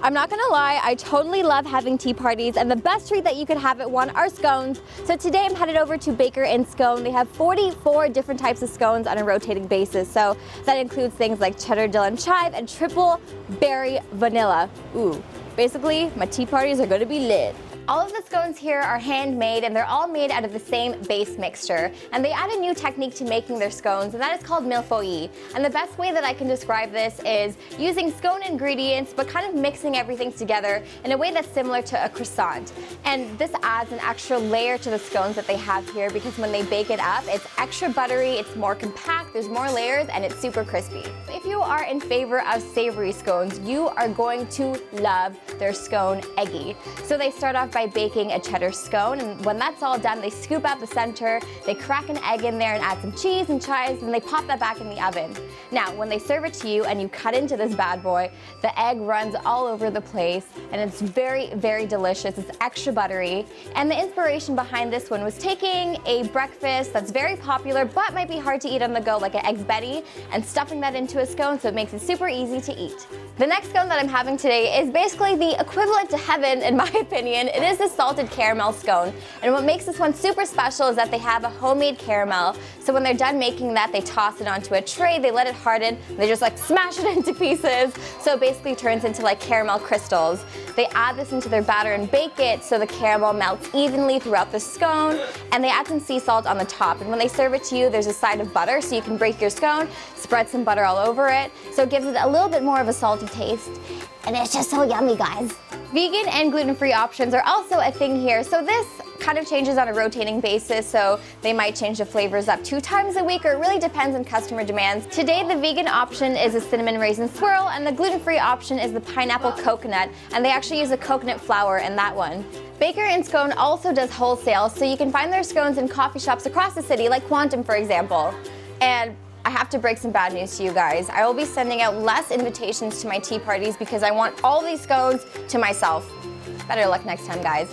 I'm not gonna lie, I totally love having tea parties, and the best treat that you could have at one are scones. So today I'm headed over to Baker & Scone. They have 44 different types of scones on a rotating basis. So that includes things like cheddar, dill, and chive, and triple berry vanilla. Ooh, basically my tea parties are gonna be lit. All of the scones here are handmade, and they're all made out of the same base mixture. And they add a new technique to making their scones, and that is called millefeuille. And the best way that I can describe this is using scone ingredients, but kind of mixing everything together in a way that's similar to a croissant. And this adds an extra layer to the scones that they have here, because when they bake it up, it's extra buttery, it's more compact, there's more layers, and it's super crispy. If you are in favor of savory scones, you are going to love their scone eggy. So they start off by baking a cheddar scone, and when that's all done, they scoop out the center, they crack an egg in there and add some cheese and chives, and they pop that back in the oven. Now, when they serve it to you and you cut into this bad boy, the egg runs all over the place, and it's very, very delicious. It's extra buttery. And the inspiration behind this one was taking a breakfast that's very popular but might be hard to eat on the go, like an Eggs Benny, and stuffing that into a scone so it makes it super easy to eat. The next scone that I'm having today is basically the equivalent to heaven, in my opinion. It is the salted caramel scone. And what makes this one super special is that they have a homemade caramel. So when they're done making that, they toss it onto a tray, they let it harden, and they just like smash it into pieces. So it basically turns into like caramel crystals. They add this into their batter and bake it so the caramel melts evenly throughout the scone, and they add some sea salt on the top. And when they serve it to you, there's a side of butter, so you can break your scone, spread some butter all over it, so it gives it a little bit more of a salty taste. And it's just so yummy, guys. Vegan and gluten-free options are also a thing here, so this kind of changes on a rotating basis, so they might change the flavors up 2 times a week, or it really depends on customer demands. Today, the vegan option is a cinnamon raisin swirl, and the gluten-free option is the pineapple coconut, and they actually use a coconut flour in that one. Baker & Scone also does wholesale, so you can find their scones in coffee shops across the city, like Quantum, for example. And I have to break some bad news to you guys. I will be sending out less invitations to my tea parties because I want all these scones to myself. Better luck next time, guys.